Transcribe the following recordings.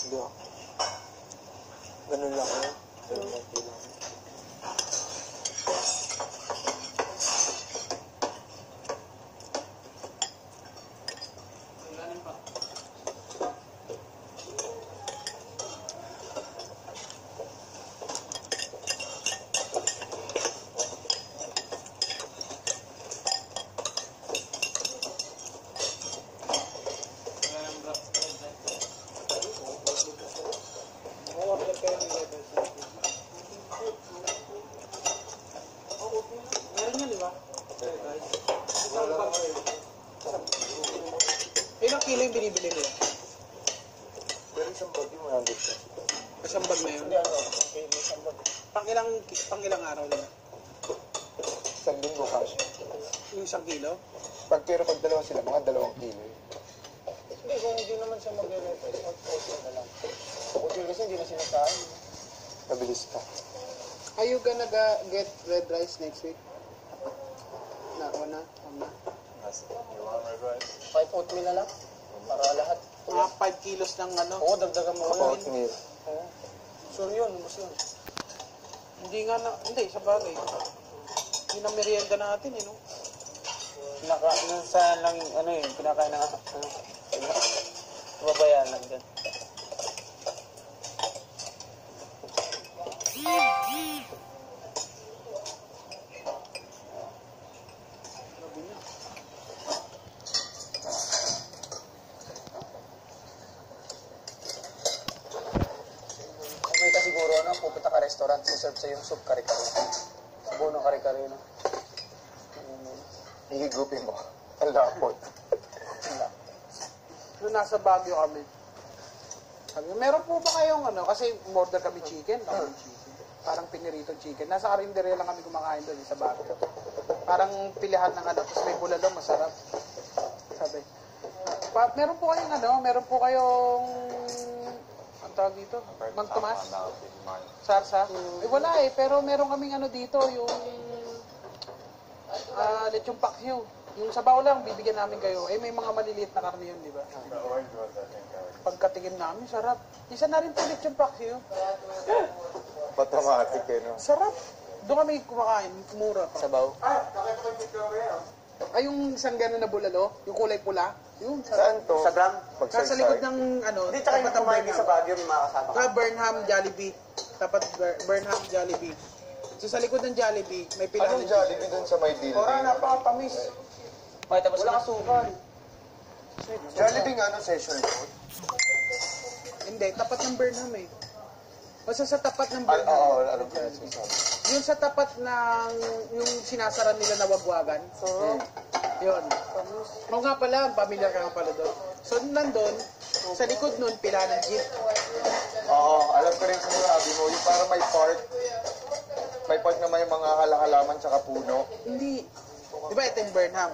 Hindi ako. Ganun lang yun. Ganun lang kailangan. Ilang kilo yung binibili nila? Pero isang bag yung 100 ka. Isang bag na yun? Hindi ano, okay, isang bag. Pang ilang araw nila? Isang linggo kasi. Yung 1 kilo? Pero pag dalawa sila, mga 2 kilo. Hindi, kung hindi naman siya mag-refer, okay na lang. Okay kasi hindi na sinakain. Mabilis ka. Are you gonna get red rice next week? Nako na? You want red rice? 5 oatmeal na lang. Para lahat. Mga 5 kilos ng ano? Oo, dagdagan mo. Oatmeal. So yun, mas yun. Hindi, sa bagay. Hindi na merienda natin, no? Saan lang, pinakain na, babayan lang dyan. May ka siguro, pupunta ka restaurant, siserve sa yung soup kare-kare. Buno kare-kare, no? Hihigupin mo. Ang lapot. Nung nasa Baguio kami. Sabi ko, meron po ba kayong kasi order kami chicken. Parang piniritong chicken. Nasa karinderya lang kami kumakain doon sa Baguio. Parang pilihan ng tapos may bulalo, masarap. Sabi, meron po kayong ang tawag dito? Mang Tomas? Sarsa? Wala pero meron kaming dito, yung lechong paksiw. Yung sabaw lang, bibigyan namin kayo. May mga maliliit na karne yun, di ba? Pagkatingin namin, sarap. Isa na rin po lechong paksiw. Automatic no? Sarap. Doon kami kumakain, mura pa. Sabaw? Yung isang gano'n na bulalo, yung kulay pula. Yung saan to? Sa Gram? Sa likod ng Hindi, tsaka yung kumain sa Baguio, may makakasama ka. Burnham Jollibee. Tapat Burnham Jollibee. So sa likod ng Jollibee, may pilahan. Anong Jollibee dun sa may building? Napakatamis. Wala kasukal. Jollibee nga session food? Hindi, tapat ng Burnham Basta sa tapat ng Burnham. Alam ko na sinasabi. Yung sa tapat ng, yung sinasara nila na wagwagan. Yun. Oo nga pala, pamilya ka nga pala doon. So nandun, sa likod nun, pila ng jeep. Oo, alam ko rin sinasabi mo. Yung parang may part naman yung mga halaman tsaka puno. Hindi. Diba ito yung Burnham?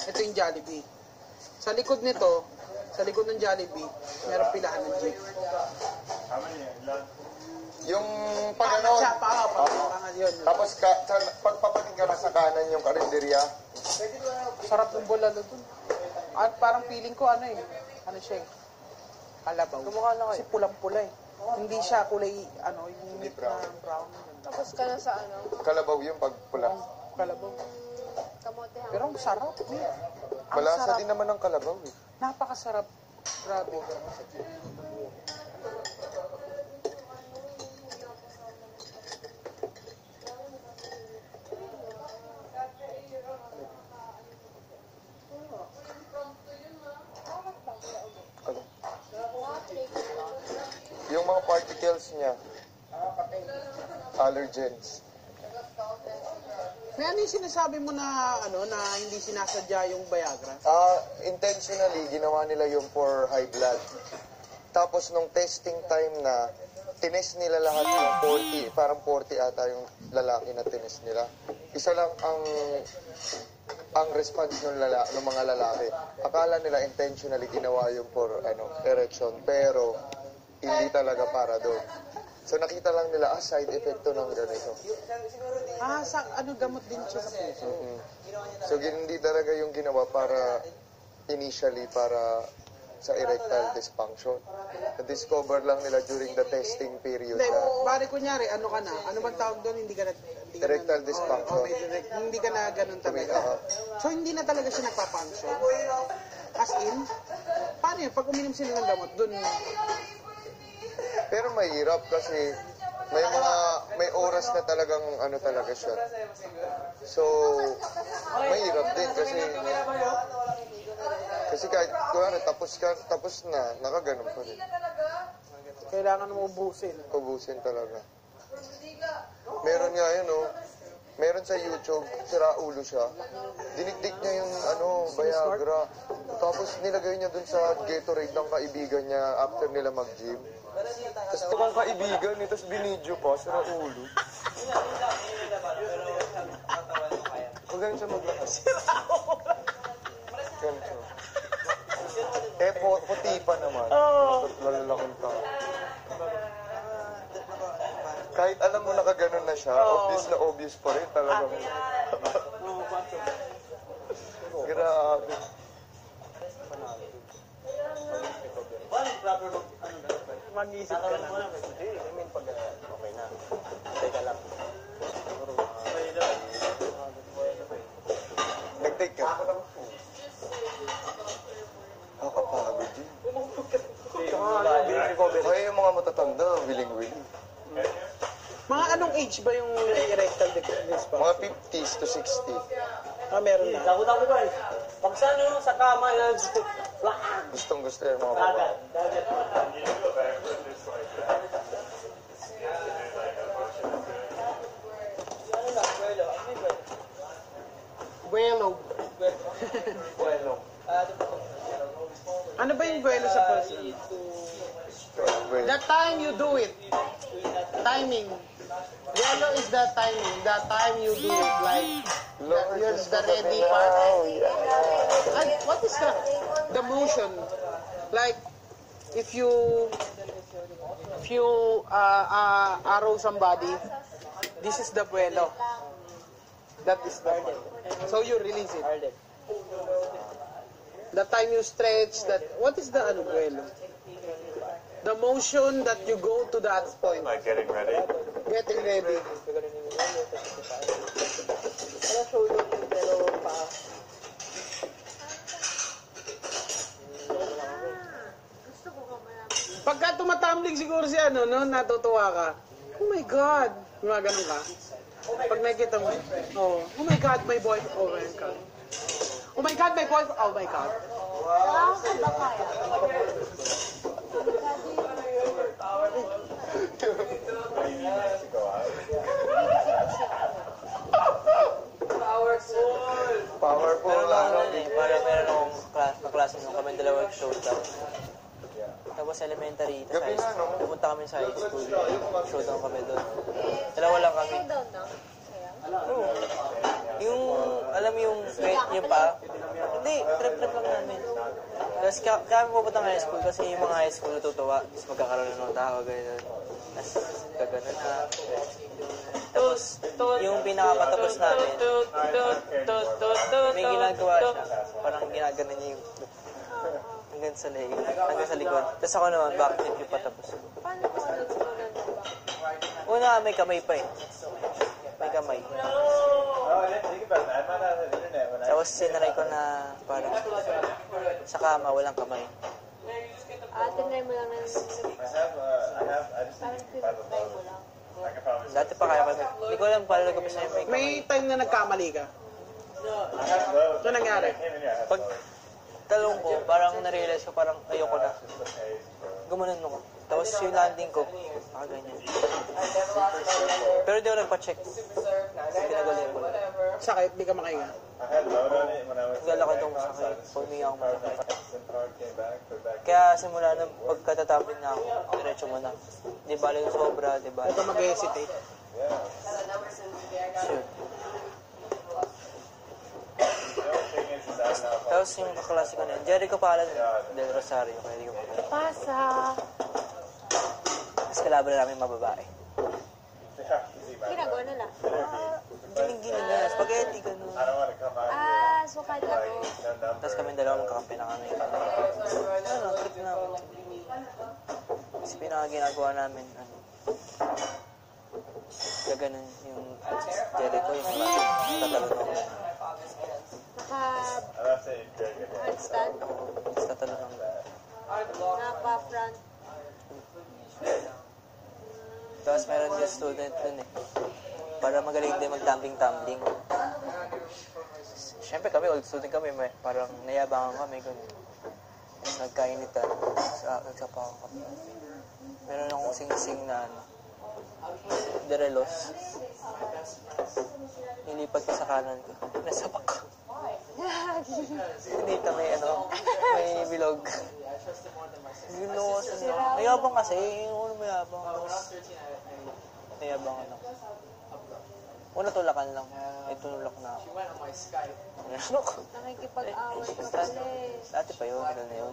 Ito yung Jollibee. Sa likod nito, sa likod ng Jollibee, meron pilahan ng jeep. Yung pag ano, yun. tapos pagpapating ka na sa kanan yung karinderya. Sarap ng bulalo dun. At parang feeling ko siya kalabaw. Kasi pulang-pula Hindi siya kulay, yung meat na brown. Tapos ka na sa Kalabaw yung pagpula. Kalabaw. Kamote ha? Pero ang sarap, Malasa din naman ng kalabaw Napakasarap. Grabe. Yung mga particles niya, allergens. May yung sinasabi mo na na hindi sinasadya yung Viagra? Intentionally, ginawa nila yung for high blood. Tapos nung testing time na, tinest nila lahat yung 40, parang 40 ata yung lalaki na tinest nila. Isa lang ang response ng mga lalaki. Akala nila intentionally ginawa yung for erection, pero hindi talaga para doon. So nakita lang nila, side effect to ng ganito. Gamot din siya sa puso. So hindi talaga yung ginawa para initially para sa erectile dysfunction. Na-discover lang nila during the testing period Hindi, na bari kunyari, ano ka na? Ano bang tawag doon? Hindi ka na... Hindi ka erectile na, dysfunction. may hindi ka na ganun talaga. So, hindi na talaga siya nagpa-function. As in, paano yun? Pag uminom sila ng gamot, doon... Pero mahirap kasi may oras na talagang ano talaga siya. So, mahirap din kasi kahit kunwari tapos na, nakaganon pa rin. Kailangan mo ubusin. Ubusin talaga. Meron nga yun, meron sa YouTube, sira ulo siya. Dinikdik niya yung Viagra. Tapos nilagay niya dun sa Gatorade ng kaibigan niya after nila mag-gym. Tapos ito kang kaibigan, tapos binidyo pa, sira ulo. Huwag ganun siya maglakas. Sira ulo! Ganun siya. Puti pa naman. Lalalaking tao. Kahit alam mo nakaganon na siya, obvious pa rin talagang. Grabe. Mag-isip ka na. Okay na. Teka lang. Nag-take ka? Nakakapagod yun. Kaya yung mga matatanda, wiling-wiling. Mga anong age ba yung erectile dysfunction? Mga 50s to 60. Meron na. Takot-takot ba eh. Pag saan yun, sa kama, Gustong-gusto yan mga babae. Buelo. Bueno. Ano ba yung buelo sa person? The time you do it. Timing. Buelo is the timing. The time you do it. Like, here's the ready part. And what is the motion? Like, if you arrow somebody, this is the buelo. That is the one. So you release it. The time you stretch, what is the buelo? The motion that you go to that point. Like getting ready? Getting ready. Pagka tumatumbling siguro siya, natutuwa ka. Oh my God! Gumaganon ka. Pag nakikita mo, oh my God, my boy, oh my God. Oh my God, my boy, oh my God. Powerful. Pero parang meron akong kaklase nung kami dalawang showdown. Tapos elementary, tapos high school. Pumunta kami sa high school. Showdown kami doon. Dalawa lang kami. Oo. Yung, alam mo yung pa? Hindi, trip lang namin. Tapos kaya pupunta ng high school kasi yung mga high school natutuwa. Tapos magkakaroon ng tao, gano'n. Tapos gaganon na. Tapos, yung pinakapatapos namin, may ginagawa siya. Parang ginaganon niya yung hanggang sa likod. Tapos ako naman, backflip yung patapos. Paano mo ulit sinunan ng back? Una, may kamay pa eh. May kamay. Tapos sinanay ko na parang sa kama, walang kamay. Tinry mo lang ng... Parang tinry mo lang. Dati pa kaya kami. Hindi ko alam paano nagkabas na yung may kamay. May time na nagkamali ka. Ano nangyari? Pag talong ko, parang na-realize ko parang ayoko na. Gumanon ako. Tapos yung landing ko, ganyan. Pero di ako nagpa-check. Pinagaling ko lang. Sakit, di ka makahinga. Naglalakad ako masakit. Puminga ako masakit. Kaya simula nung pagkatatapin na ako, diretso mo na. Di bala yung sobra, di bala. Huwag ka mag-hesitate. Sure. Tapos yung kaklase ko na yun, Jericho Palan del Rosario, kaya di ko pa. Pasa! Tapos kalaban na namin mababae. Ginagawa nila. Giling-giling na, spaghetti, gano'n. pasok kahit laro. Tapos kami dalawa magkakampi na kami. Ano, trip namin. Kasi pinakaginagawa namin, ano, gaganon yung Jericho, yung klase, tatalon ako. Naka-handstand, Tapos tatalon ako. naka-front. Tapos meron yung student dun eh. Para magaling din mag-tumbling-tumbling. Siyempre kami, old student kami, parang nayabangan kami, gano'n. Nagkainitan, nagsapakan kami. Meron akong sing-sing na ano, derelos. Nilipat ko sa kanan ko. Nasapak ko. Dito may ano, may bilog. Mayabang kasi, yung uno mayabang. Tapos, nayabangan ako. Una tulakan lang. May tunulak na ako. Ano ko? Nakikipag-away ka pala eh. Dati pa yun, ganun na yun.